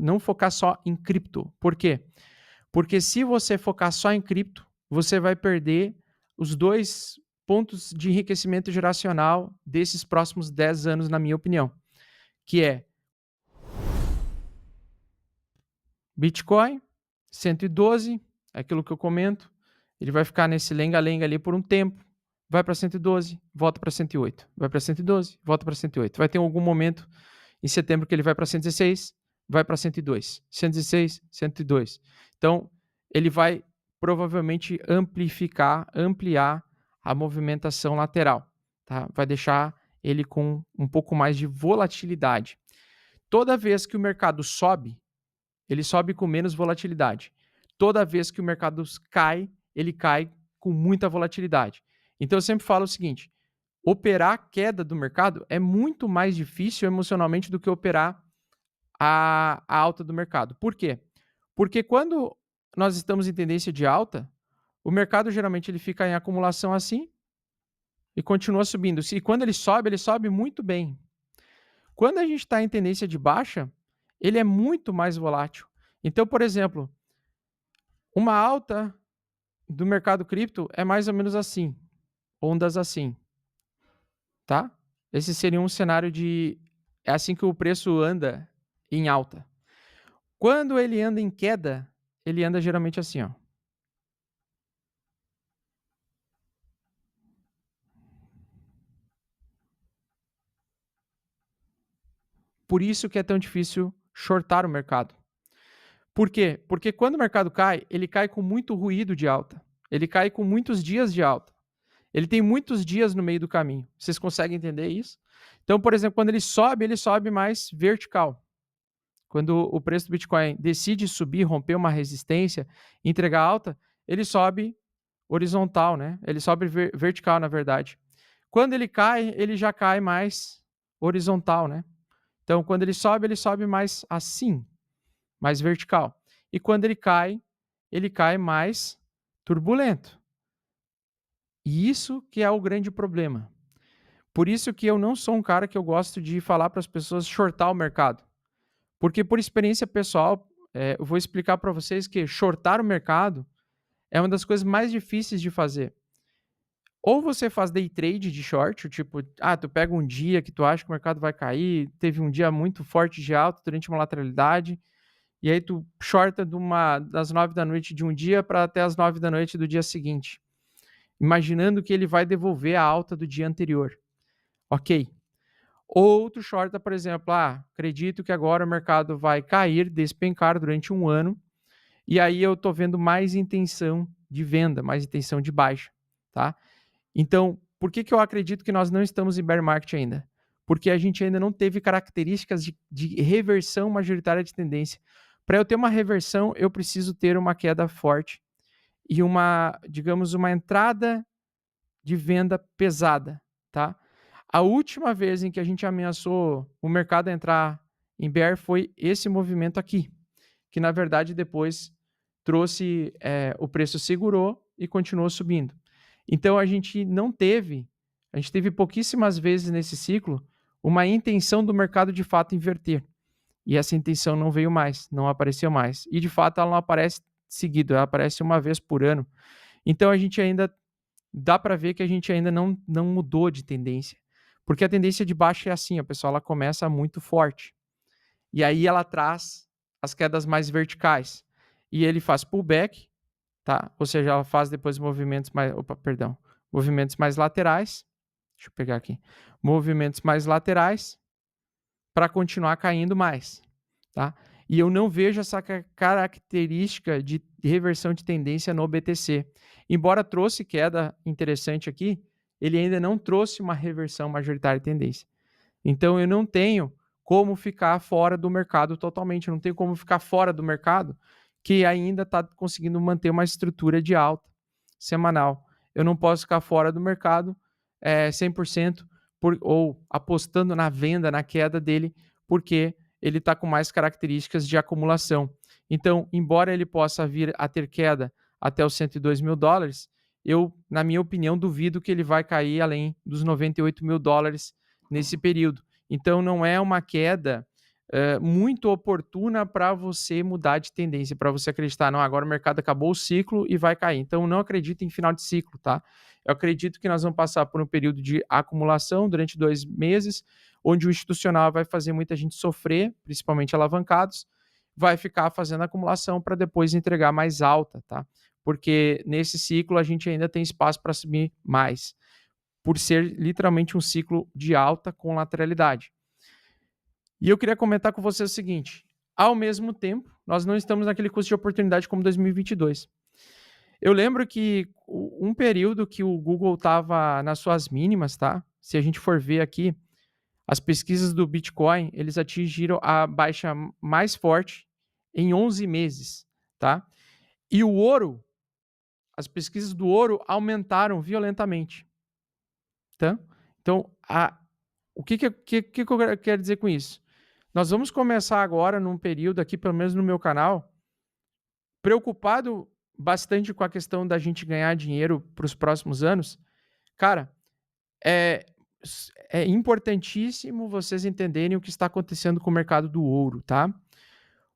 não focar só em cripto. Por quê? Porque se você focar só em cripto, você vai perder os 2 pontos de enriquecimento geracional desses próximos 10 anos, na minha opinião, que é Bitcoin, 112, é aquilo que eu comento, ele vai ficar nesse lenga-lenga ali por um tempo, vai para 112, volta para 108, vai para 112, volta para 108. Vai ter algum momento em setembro que ele vai para 116, vai para 102, 116, 102. Então, ele vai provavelmente ampliar a movimentação lateral, tá? Vai deixar ele com um pouco mais de volatilidade. Toda vez que o mercado sobe, ele sobe com menos volatilidade. Toda vez que o mercado cai, ele cai com muita volatilidade. Então eu sempre falo o seguinte: operar a queda do mercado é muito mais difícil emocionalmente do que operar a alta do mercado. Por quê? Porque quando nós estamos em tendência de alta, o mercado geralmente ele fica em acumulação assim e continua subindo. E quando ele sobe muito bem. Quando a gente está em tendência de baixa, ele é muito mais volátil. Então, por exemplo, uma alta do mercado cripto é mais ou menos assim, ondas assim, tá? Esse seria um cenário de é assim que o preço anda em alta. Quando ele anda em queda, ele anda geralmente assim, ó. Por isso que é tão difícil shortar o mercado. Por quê? Porque quando o mercado cai, ele cai com muito ruído de alta. Ele cai com muitos dias de alta. Ele tem muitos dias no meio do caminho. Vocês conseguem entender isso? Então, por exemplo, quando ele sobe mais vertical. Quando o preço do Bitcoin decide subir, romper uma resistência, entregar alta, ele sobe horizontal, né? Ele sobe vertical, na verdade. Quando ele cai, ele já cai mais horizontal, né? Então, quando ele sobe mais assim, mais vertical. E quando ele cai mais turbulento. E isso que é o grande problema. Por isso que eu não sou um cara que eu gosto de falar para as pessoas shortar o mercado. Porque por experiência pessoal, eu vou explicar para vocês que shortar o mercado é uma das coisas mais difíceis de fazer. Ou você faz day trade de short, tipo, tu pega um dia que tu acha que o mercado vai cair, teve um dia muito forte de alta durante uma lateralidade, e aí tu shorta das 9 da noite de um dia para até as 9 da noite do dia seguinte, imaginando que ele vai devolver a alta do dia anterior. Ok. Ou tu shorta, por exemplo, acredito que agora o mercado vai cair, despencar durante um ano, e aí eu estou vendo mais intenção de venda, mais intenção de baixa, tá? Então, por que eu acredito que nós não estamos em bear market ainda? Porque a gente ainda não teve características de reversão majoritária de tendência. Para eu ter uma reversão, eu preciso ter uma queda forte e digamos, uma entrada de venda pesada, tá? A última vez em que a gente ameaçou o mercado a entrar em bear foi esse movimento aqui, que na verdade depois trouxe, o preço segurou e continuou subindo. Então a gente teve pouquíssimas vezes nesse ciclo uma intenção do mercado de fato inverter. E essa intenção não veio mais, não apareceu mais. E de fato ela não aparece seguido, ela aparece uma vez por ano. Então a gente ainda dá para ver que a gente ainda não mudou de tendência. Porque a tendência de baixa é assim, pessoal, ela começa muito forte. E aí ela traz as quedas mais verticais. E ele faz pullback, tá? Ou seja, ela faz depois movimentos mais laterais. Deixa eu pegar aqui. Movimentos mais laterais para continuar caindo mais, tá? E eu não vejo essa característica de reversão de tendência no BTC. Embora trouxe queda interessante aqui, ele ainda não trouxe uma reversão majoritária de tendência. Então eu não tenho como ficar fora do mercado totalmente, eu não tenho como ficar fora do mercado que ainda está conseguindo manter uma estrutura de alta semanal. Eu não posso ficar fora do mercado 100% ou apostando na venda, na queda dele, porque ele está com mais características de acumulação. Então, embora ele possa vir a ter queda até os 102 mil dólares, eu, na minha opinião, duvido que ele vai cair além dos 98 mil dólares nesse período. Então, não é uma queda muito oportuna para você mudar de tendência, para você acreditar, não, agora o mercado acabou o ciclo e vai cair. Então, não acredito em final de ciclo, tá? Eu acredito que nós vamos passar por um período de acumulação durante 2 meses, onde o institucional vai fazer muita gente sofrer, principalmente alavancados, vai ficar fazendo acumulação para depois entregar mais alta, tá? Porque nesse ciclo a gente ainda tem espaço para subir mais, por ser literalmente um ciclo de alta com lateralidade. E eu queria comentar com você o seguinte: ao mesmo tempo, nós não estamos naquele custo de oportunidade como 2022. Eu lembro que um período que o Google estava nas suas mínimas, tá? Se a gente for ver aqui, as pesquisas do Bitcoin, eles atingiram a baixa mais forte em 11 meses, tá? E o ouro, as pesquisas do ouro aumentaram violentamente, tá? Então, o que eu quero dizer com isso? Nós vamos começar agora num período aqui, pelo menos no meu canal, preocupado bastante com a questão da gente ganhar dinheiro para os próximos anos. Cara, é, é importantíssimo vocês entenderem o que está acontecendo com o mercado do ouro, tá?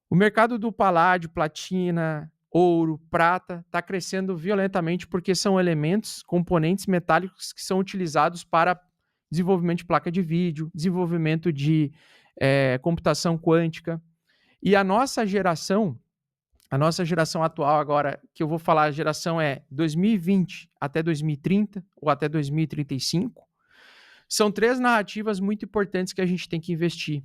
O mercado do paládio, platina, ouro, prata está crescendo violentamente porque são elementos, componentes metálicos que são utilizados para desenvolvimento de placa de vídeo, desenvolvimento de computação quântica. E a nossa geração atual agora, que eu vou falar, a geração é 2020 até 2030 ou até 2035, são 3 narrativas muito importantes que a gente tem que investir: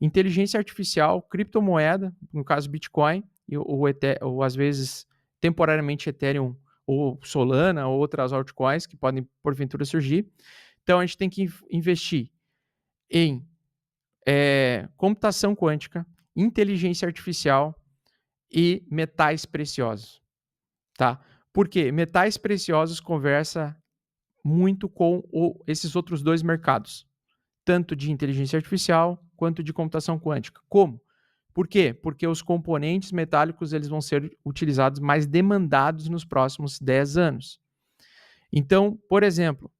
inteligência artificial, criptomoeda, no caso Bitcoin, ou às vezes temporariamente Ethereum ou Solana ou outras altcoins que podem porventura surgir. Então a gente tem que investir em computação quântica, inteligência artificial e metais preciosos, tá? Porque metais preciosos conversa muito com esses outros 2 mercados, tanto de inteligência artificial quanto de computação quântica. Como? Por quê? Porque os componentes metálicos eles vão ser utilizados mais demandados nos próximos 10 anos. Então, por exemplo,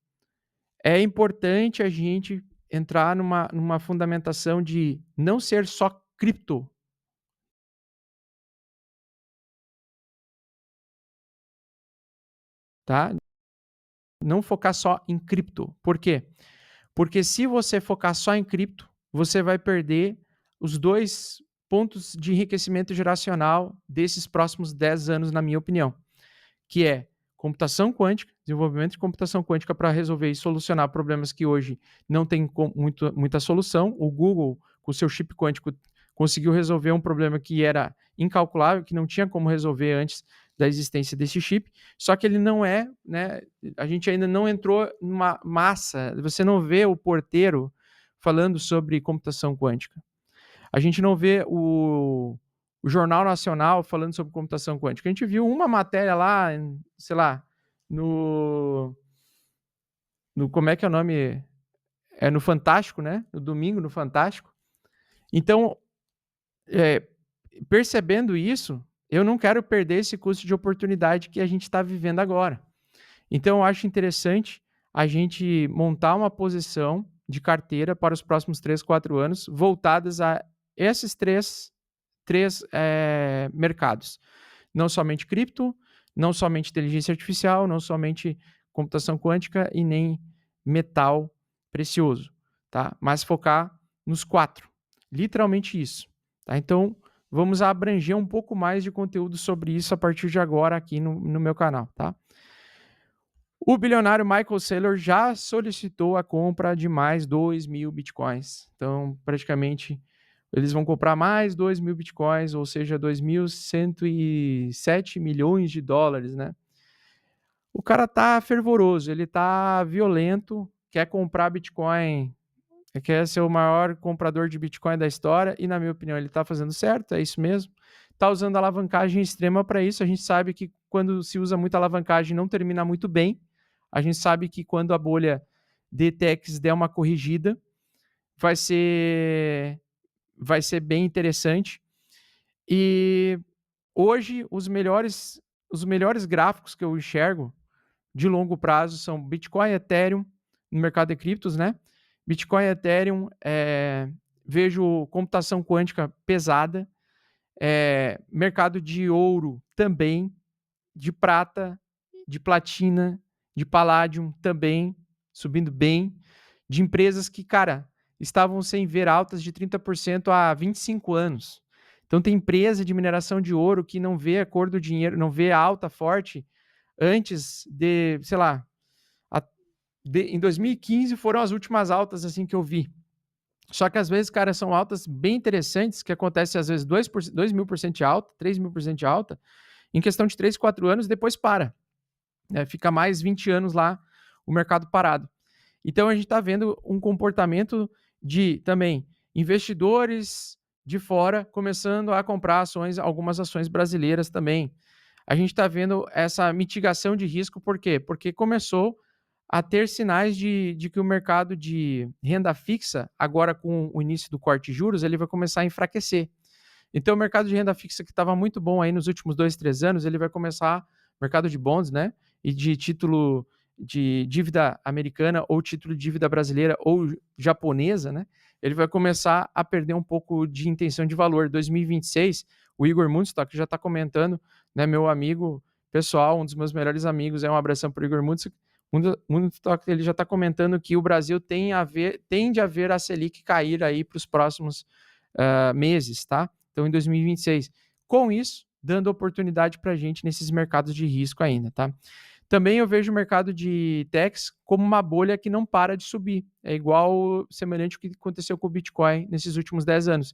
é importante a gente entrar numa fundamentação de não ser só cripto, tá? Não focar só em cripto. Por quê? Porque se você focar só em cripto, você vai perder os 2 pontos de enriquecimento geracional desses próximos 10 anos, na minha opinião, que é computação quântica, desenvolvimento de computação quântica para resolver e solucionar problemas que hoje não tem muita solução. O Google, com o seu chip quântico, conseguiu resolver um problema que era incalculável, que não tinha como resolver antes da existência desse chip, só que ele não é, né, a gente ainda não entrou numa massa, você não vê o porteiro falando sobre computação quântica. A gente não vê o Jornal Nacional falando sobre computação quântica. A gente viu uma matéria lá, sei lá, no como é que é o nome? É no Fantástico, né? No domingo, no Fantástico. Então, é, percebendo isso, eu não quero perder esse custo de oportunidade que a gente está vivendo agora. Então, eu acho interessante a gente montar uma posição de carteira para os próximos 3, 4 anos, voltadas a esses três mercados. Não somente cripto, não somente inteligência artificial, não somente computação quântica e nem metal precioso, tá? Mas focar nos 4. Literalmente isso, tá? Então, vamos abranger um pouco mais de conteúdo sobre isso a partir de agora aqui no meu canal, tá? O bilionário Michael Saylor já solicitou a compra de mais 2.000 bitcoins. Então, praticamente, eles vão comprar mais 2.000 bitcoins, ou seja, 2.107 milhões de dólares, né? O cara tá fervoroso, ele tá violento, quer comprar bitcoin, quer ser o maior comprador de bitcoin da história, e na minha opinião ele tá fazendo certo, é isso mesmo. Tá usando alavancagem extrema para isso. A gente sabe que quando se usa muita alavancagem não termina muito bem. A gente sabe que quando a bolha de techs der uma corrigida, vai ser bem interessante. E hoje os melhores gráficos que eu enxergo de longo prazo são Bitcoin e Ethereum no mercado de criptos, né? Bitcoin e Ethereum vejo computação quântica pesada, mercado de ouro também, de prata, de platina, de palladium também, subindo bem, de empresas que, cara, estavam sem ver altas de 30% há 25 anos. Então tem empresa de mineração de ouro que não vê a cor do dinheiro, não vê a alta forte antes de, sei lá, em 2015 foram as últimas altas assim que eu vi. Só que às vezes, cara, são altas bem interessantes, que acontecem às vezes 2.000% de alta, 3.000% de alta, em questão de 3, 4 anos, depois para. Né? Fica mais 20 anos lá o mercado parado. Então a gente está vendo um comportamento de também investidores de fora começando a comprar ações, algumas ações brasileiras também. A gente está vendo essa mitigação de risco, por quê? Porque começou a ter sinais de que o mercado de renda fixa, agora com o início do corte de juros, ele vai começar a enfraquecer. Então, o mercado de renda fixa que estava muito bom aí nos últimos 2, 3 anos, ele vai começar, mercado de bonds, né? E de título de dívida americana ou título de dívida brasileira ou japonesa, né? Ele vai começar a perder um pouco de intenção de valor. 2026, o Igor Mundstock já está comentando, né? Meu amigo pessoal, um dos meus melhores amigos, um abração para o Igor Mundstock. Mundstock, ele já está comentando que o Brasil tende a ver a Selic cair aí para os próximos meses, tá? Então, em 2026. Com isso, dando oportunidade para a gente nesses mercados de risco ainda, tá? Também eu vejo o mercado de techs como uma bolha que não para de subir. É igual, semelhante ao que aconteceu com o Bitcoin nesses últimos 10 anos.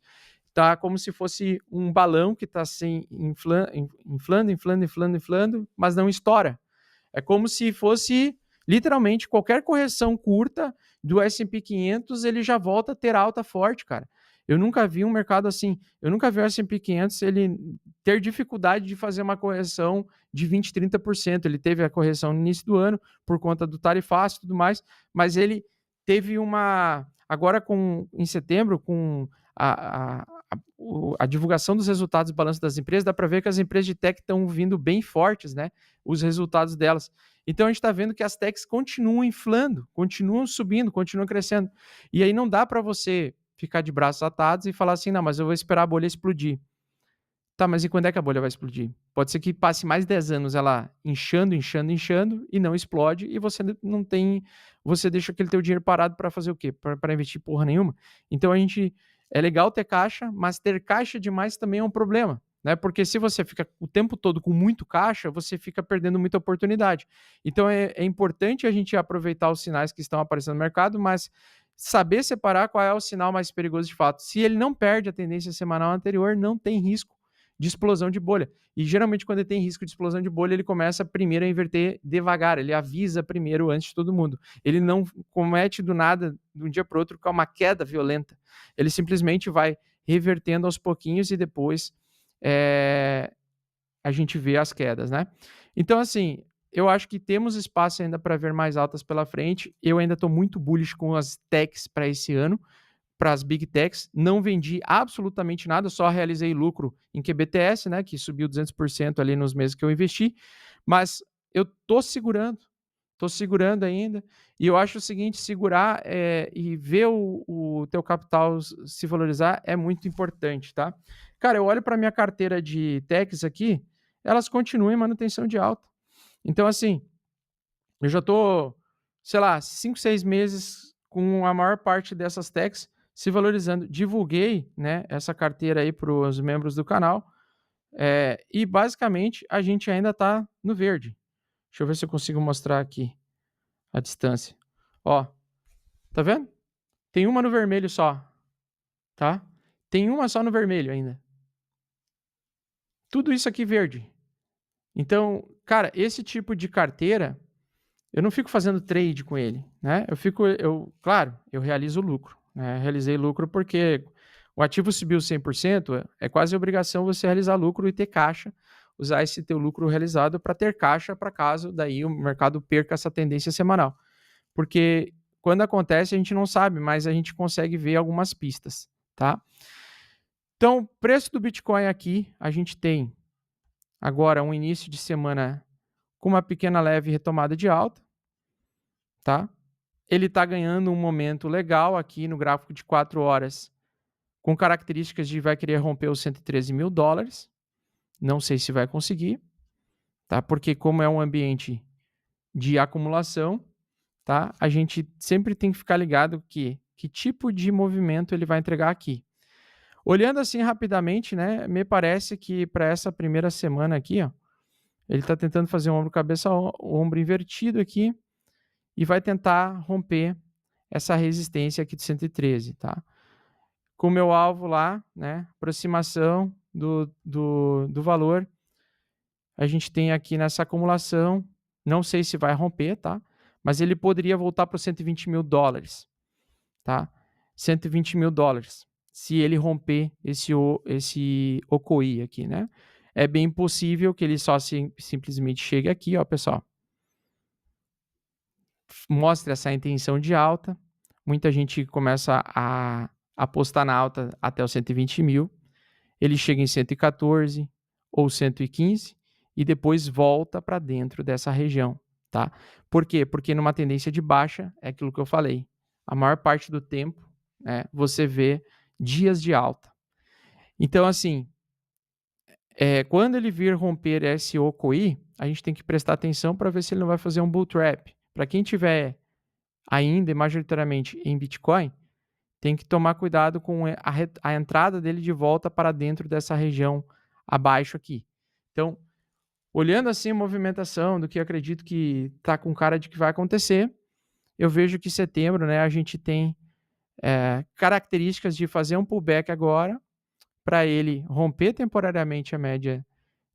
Tá como se fosse um balão que está assim, inflando, mas não estoura. É como se fosse, literalmente, qualquer correção curta do S&P 500, ele já volta a ter alta forte, cara. Eu nunca vi um mercado assim. Eu nunca vi o S&P 500 ele ter dificuldade de fazer uma correção de 20, 30%. Ele teve a correção no início do ano por conta do tarifaço e tudo mais, mas ele teve uma... Agora, em setembro, com a divulgação dos resultados do balanço das empresas, dá para ver que as empresas de tech estão vindo bem fortes, né? Os resultados delas. Então a gente está vendo que as techs continuam inflando, continuam subindo, continuam crescendo. E aí não dá para você ficar de braços atados e falar assim, não, mas eu vou esperar a bolha explodir. Tá, mas e quando é que a bolha vai explodir? Pode ser que passe mais 10 anos ela inchando e não explode e você não tem, você deixa aquele teu dinheiro parado para fazer o quê? Para investir porra nenhuma. Então é legal ter caixa, mas ter caixa demais também é um problema, né? Porque se você fica o tempo todo com muito caixa, você fica perdendo muita oportunidade. Então é importante a gente aproveitar os sinais que estão aparecendo no mercado, mas saber separar qual é o sinal mais perigoso de fato. Se ele não perde a tendência semanal anterior, não tem risco de explosão de bolha. E geralmente, quando ele tem risco de explosão de bolha, ele começa primeiro a inverter devagar, ele avisa primeiro antes de todo mundo. Ele não comete do nada, de um dia para o outro, com uma queda violenta. Ele simplesmente vai revertendo aos pouquinhos e depois a gente vê as quedas, né? Então, assim, eu acho que temos espaço ainda para ver mais altas pela frente. Eu ainda estou muito bullish com as techs para esse ano, para as big techs. Não vendi absolutamente nada, só realizei lucro em QBTS, né, que subiu 200% ali nos meses que eu investi, mas eu tô segurando ainda, e eu acho o seguinte, segurar e ver o teu capital se valorizar é muito importante, tá? Cara, eu olho para minha carteira de techs aqui, elas continuam em manutenção de alta. Então, assim, eu já tô, sei lá, 5, 6 meses com a maior parte dessas techs se valorizando. Divulguei, né, essa carteira aí para os membros do canal, e basicamente a gente ainda está no verde. Deixa eu ver se eu consigo mostrar aqui a distância. Ó, tá vendo? Tem uma no vermelho só, tá? Tem uma só no vermelho ainda. Tudo isso aqui verde. Então, cara, esse tipo de carteira, eu não fico fazendo trade com ele, né? Claro, eu realizo lucro, né? Realizei lucro porque o ativo subiu 100%, é quase obrigação você realizar lucro e ter caixa, usar esse teu lucro realizado para ter caixa para caso daí o mercado perca essa tendência semanal. Porque quando acontece a gente não sabe, mas a gente consegue ver algumas pistas, tá? Então, preço do Bitcoin aqui, a gente tem agora um início de semana com uma pequena leve retomada de alta, tá? Ele está ganhando um momento legal aqui no gráfico de 4 horas. com características de vai querer romper os 113 mil dólares. Não sei se vai conseguir, tá? Porque como é um ambiente de acumulação, tá? A gente sempre tem que ficar ligado que tipo de movimento ele vai entregar aqui. Olhando assim rapidamente, né, me parece que para essa primeira semana aqui, ó, ele está tentando fazer um ombro cabeça ombro invertido aqui e vai tentar romper essa resistência aqui de 113, tá? Com o meu alvo lá, né, aproximação do valor, a gente tem aqui nessa acumulação, não sei se vai romper, tá? Mas ele poderia voltar para os 120 mil dólares, tá? 120 mil dólares, se ele romper esse OCOI aqui, né? É bem possível que ele só simplesmente chegue aqui, ó, pessoal. Mostre essa intenção de alta. Muita gente começa a apostar na alta até os 120 mil. Ele chega em 114 ou 115 e depois volta para dentro dessa região, tá? Por quê? Porque numa tendência de baixa, é aquilo que eu falei, a maior parte do tempo, né, você vê dias de alta. Então, assim, quando ele vir romper esse OCOI, a gente tem que prestar atenção para ver se ele não vai fazer um bull trap. Para quem tiver ainda e majoritariamente em Bitcoin, tem que tomar cuidado com a entrada dele de volta para dentro dessa região abaixo aqui. Então, olhando assim a movimentação do que eu acredito que está com cara de que vai acontecer, eu vejo que setembro, né, a gente tem características de fazer um pullback agora para ele romper temporariamente a média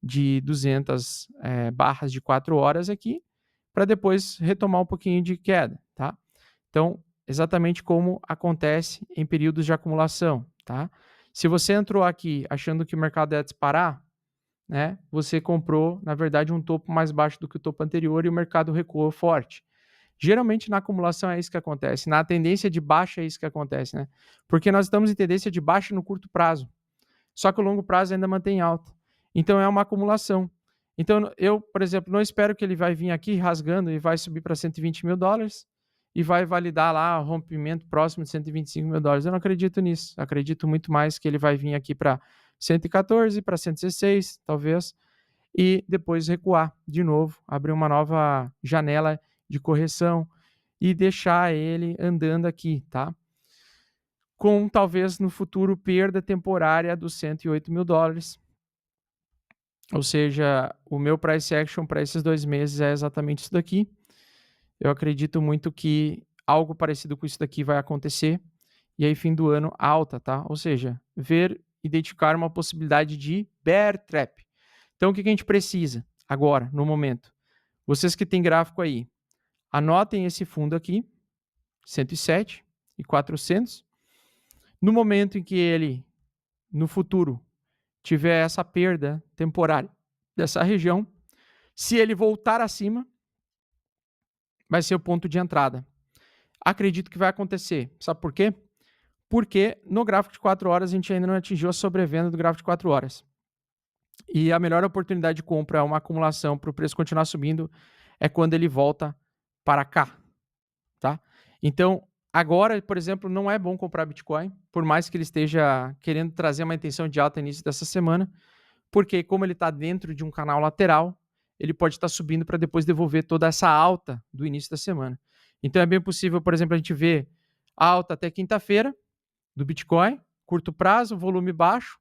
de 200 barras de 4 horas aqui, para depois retomar um pouquinho de queda, tá? Então, exatamente como acontece em períodos de acumulação, tá? Se você entrou aqui achando que o mercado ia disparar, né, você comprou, na verdade, um topo mais baixo do que o topo anterior e o mercado recuou forte. Geralmente na acumulação é isso que acontece, na tendência de baixa é isso que acontece, né? Porque nós estamos em tendência de baixa no curto prazo, só que o longo prazo ainda mantém alta. Então é uma acumulação. Então eu, por exemplo, não espero que ele vai vir aqui rasgando e vai subir para 120 mil dólares e vai validar lá o rompimento próximo de 125 mil dólares. Eu não acredito nisso. Acredito muito mais que ele vai vir aqui para 114, para 116, talvez, e depois recuar de novo, abrir uma nova janela de correção e deixar ele andando aqui, tá? Com talvez no futuro perda temporária dos 108 mil dólares. Ou seja, o meu price action para esses 2 meses é exatamente isso daqui. Eu acredito muito que algo parecido com isso daqui vai acontecer. E aí, fim do ano, alta, tá? Ou seja, identificar uma possibilidade de bear trap. Então, o que a gente precisa agora, no momento? Vocês que têm gráfico aí, anotem esse fundo aqui, 107 e 400. No momento em que ele, no futuro, tiver essa perda temporária dessa região, se ele voltar acima, vai ser o ponto de entrada. Acredito que vai acontecer. Sabe por quê? Porque no gráfico de 4 horas a gente ainda não atingiu a sobrevenda do gráfico de 4 horas. E a melhor oportunidade de compra, uma acumulação para o preço continuar subindo, é quando ele volta para cá, tá? Então, agora, por exemplo, não é bom comprar Bitcoin, por mais que ele esteja querendo trazer uma intenção de alta início dessa semana, porque como ele está dentro de um canal lateral, ele pode estar subindo para depois devolver toda essa alta do início da semana. Então é bem possível, por exemplo, a gente ver alta até quinta-feira do Bitcoin, curto prazo, volume baixo.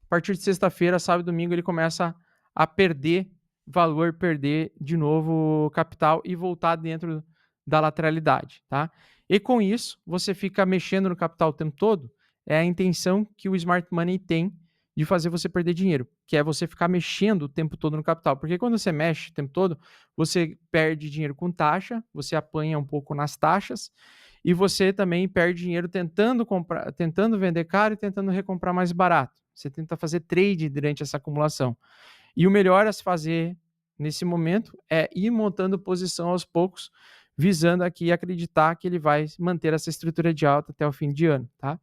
A partir de sexta-feira, sábado e domingo, ele começa a perder valor, perder de novo capital e voltar dentro da lateralidade, tá? E com isso, você fica mexendo no capital o tempo todo, é a intenção que o Smart Money tem de fazer você perder dinheiro, que é você ficar mexendo o tempo todo no capital. Porque quando você mexe o tempo todo, você perde dinheiro com taxa, você apanha um pouco nas taxas e você também perde dinheiro tentando comprar, tentando vender caro e tentando recomprar mais barato. Você tenta fazer trade durante essa acumulação. E o melhor a se fazer nesse momento é ir montando posição aos poucos, visando aqui acreditar que ele vai manter essa estrutura de alta até o fim de ano, tá?